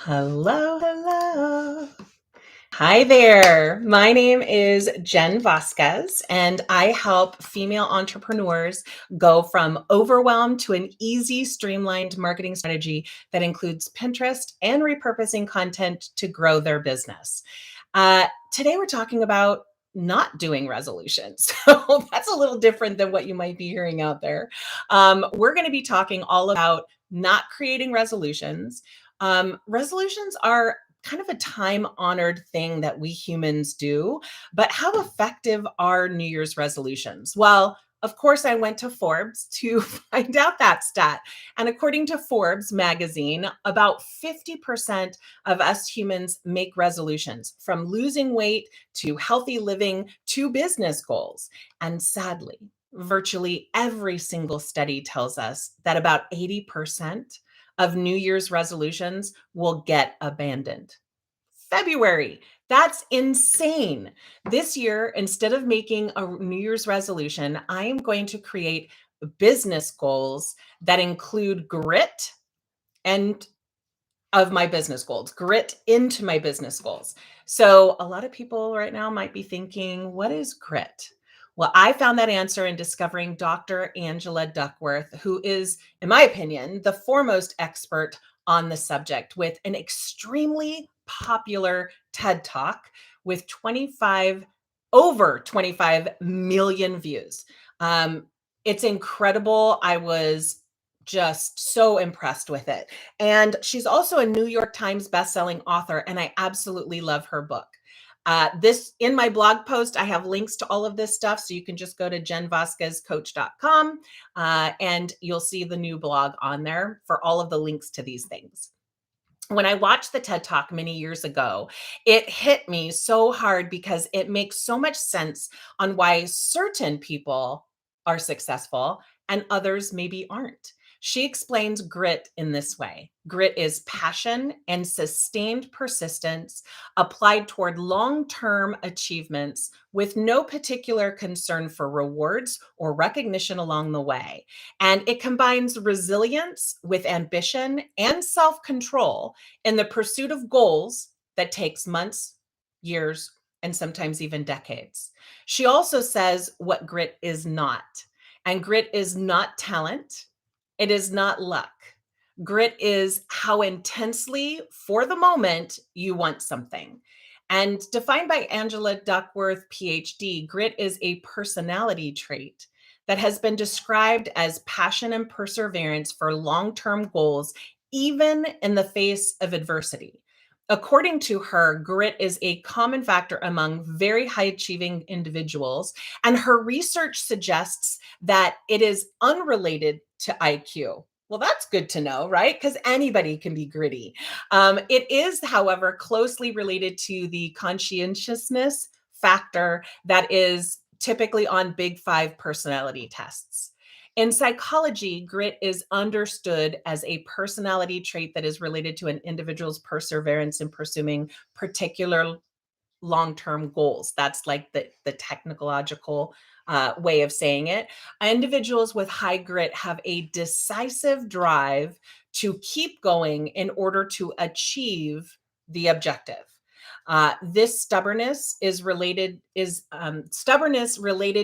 Hello, hello. Hi there. My name is Jen Vasquez, and I help female entrepreneurs go from overwhelmed to an easy, streamlined marketing strategy that includes Pinterest and repurposing content to grow their business. Today, we're talking about not doing resolutions. So that's a little different than what you might be hearing out there. We're going to be talking all about not creating resolutions. Resolutions are kind of a time honored thing that we humans do. But how effective are New Year's resolutions? Well, of course, I went to Forbes to find out that stat. And according to Forbes magazine, about 50% of us humans make resolutions, from losing weight to healthy living to business goals. And sadly, virtually every single study tells us that about 80% of New Year's resolutions will get abandoned. February. That's insane. This year, instead of making a New Year's resolution, I am going to create business goals that include grit and of my business goals, grit into my business goals. So, a lot of people right now might be thinking, what is grit? Well, I found that answer in discovering Dr. Angela Duckworth, who is, in my opinion, the foremost expert on the subject with an extremely popular TED Talk with over 25 million views. Um, it's incredible. I was just so impressed with it. And she's also a New York Times bestselling author, and I absolutely love her book. This in my blog post, I have links to all of this stuff. So you can just go to jenvasquezcoach.com and you'll see the new blog on there for all of the links to these things. When I watched the TED Talk many years ago, it hit me so hard because it makes so much sense on why certain people are successful and others maybe aren't. She explains grit in this way. Grit is passion and sustained persistence applied toward long term achievements with no particular concern for rewards or recognition along the way. And it combines resilience with ambition and self control in the pursuit of goals that takes months, years, and sometimes even decades. She also says what grit is not. And grit is not talent, it is not luck. Grit is how intensely, for the moment, you want something. And defined by Angela Duckworth, PhD, grit is a personality trait that has been described as passion and perseverance for long term goals, even in the face of adversity. According to her, grit is a common factor among very high achieving individuals, and her research suggests that it is unrelated to IQ. Well, that's good to know, right? Because anybody can be gritty. It is, however, closely related to the conscientiousness factor that is typically on Big Five personality tests. In psychology, grit is understood as a personality trait that is related to an individual's perseverance in pursuing particular long-term goals. That's like the technological way of saying it. Individuals with high grit have a decisive drive to keep going in order to achieve the objective. This stubbornness related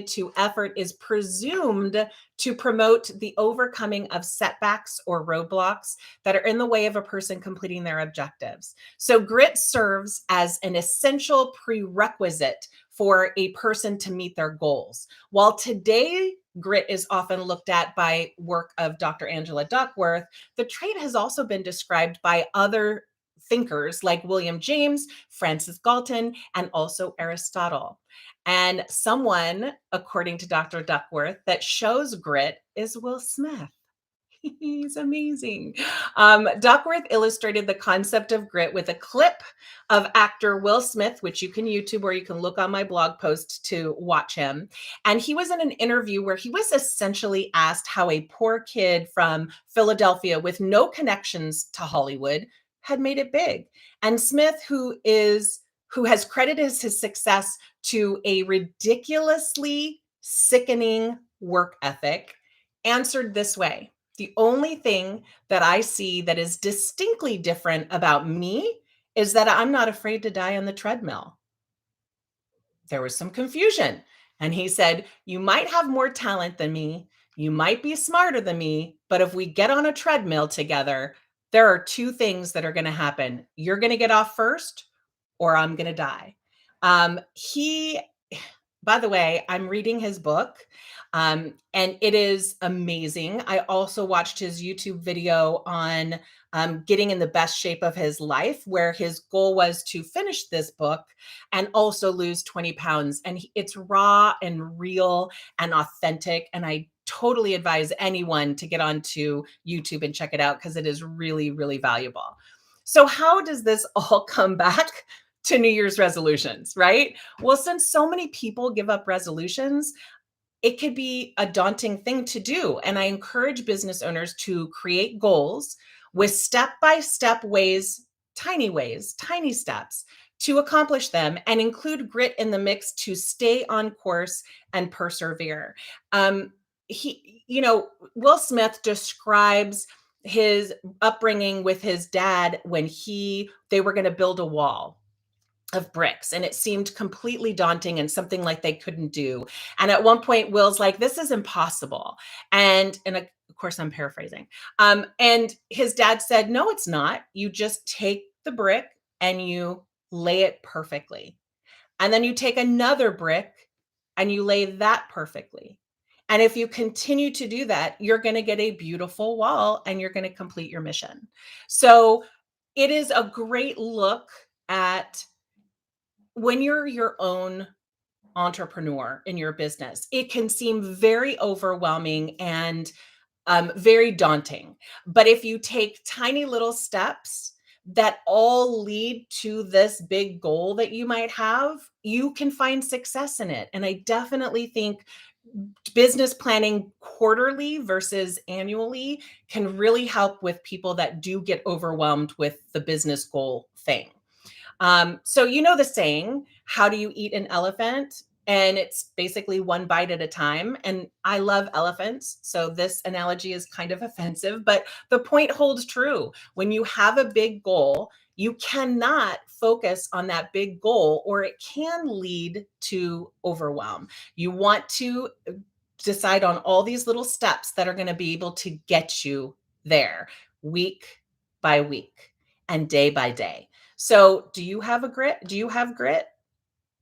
to effort is presumed to promote the overcoming of setbacks or roadblocks that are in the way of a person completing their objectives. So grit serves as an essential prerequisite for a person to meet their goals. While today grit is often looked at by work of Dr. Angela Duckworth, the trait has also been described by other thinkers like William James, Francis Galton, and also Aristotle. And someone, according to Dr. Duckworth, that shows grit is Will Smith. He's amazing. Duckworth illustrated the concept of grit with a clip of actor Will Smith, which you can YouTube or you can look on my blog post to watch him. And he was in an interview where he was essentially asked how a poor kid from Philadelphia with no connections to Hollywood had made it big. And Smith, who has credited his success to a ridiculously sickening work ethic, answered this way. The only thing that I see that is distinctly different about me is that I'm not afraid to die on the treadmill. There was some confusion. And he said, "You might have more talent than me. You might be smarter than me. But if we get on a treadmill together, there are two things that are going to happen. You're going to get off first, or I'm going to die." He By the way, I'm reading his book, and it is amazing. I also watched his YouTube video on getting in the best shape of his life, where his goal was to finish this book and also lose 20 pounds. And it's raw and real and authentic. And I totally advise anyone to get onto YouTube and check it out because it is really, really valuable. So, how does this all come back to New Year's resolutions, right? Well, since so many people give up resolutions, it could be a daunting thing to do. And I encourage business owners to create goals with step by step ways, tiny steps to accomplish them and include grit in the mix to stay on course and persevere. Will Smith describes his upbringing with his dad when they were going to build a wall of bricks, and it seemed completely daunting and something like they couldn't do. And at one point Will's like, "This is impossible." And of course I'm paraphrasing. And his dad said, "No, it's not. You just take the brick and you lay it perfectly. And then you take another brick and you lay that perfectly. And if you continue to do that, you're going to get a beautiful wall and you're going to complete your mission." So it is a great look at when you're your own entrepreneur in your business. It can seem very overwhelming and very daunting. But if you take tiny little steps that all lead to this big goal that you might have, you can find success in it. And I definitely think business planning quarterly versus annually can really help with people that do get overwhelmed with the business goal thing. So you know the saying, "How do you eat an elephant?" And it's basically one bite at a time. And I love elephants, so this analogy is kind of offensive, but the point holds true. When you have a big goal, you cannot focus on that big goal, or it can lead to overwhelm. You want to decide on all these little steps that are going to be able to get you there week by week and day by day. So, do you have a grit? Do you have grit?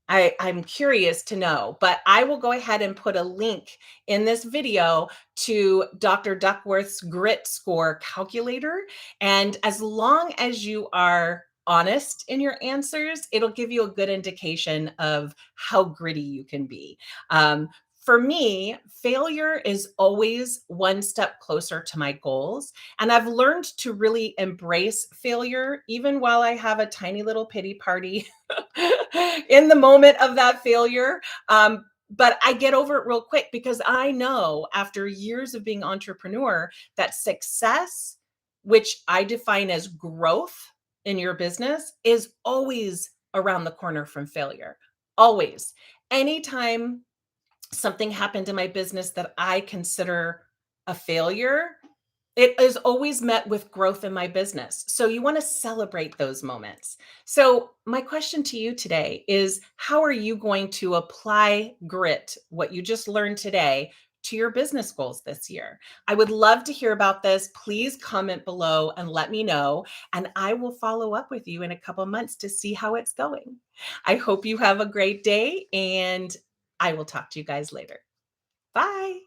I'm curious to know, but I will go ahead and put a link in this video to Dr. Duckworth's grit score calculator. And as long as you are honest in your answers, it'll give you a good indication of how gritty you can be. For me, failure is always one step closer to my goals. And I've learned to really embrace failure, even while I have a tiny little pity party in the moment of that failure. But I get over it real quick because I know after years of being entrepreneur that success, which I define as growth in your business, is always around the corner from failure. Always. Anytime something happened in my business that I consider a failure, it is always met with growth in my business. So you want to celebrate those moments. So my question to you today is, how are you going to apply grit, what you just learned today, to your business goals this year? I would love to hear about this. Please comment below and let me know. And I will follow up with you in a couple months to see how it's going. I hope you have a great day, and I will talk to you guys later. Bye.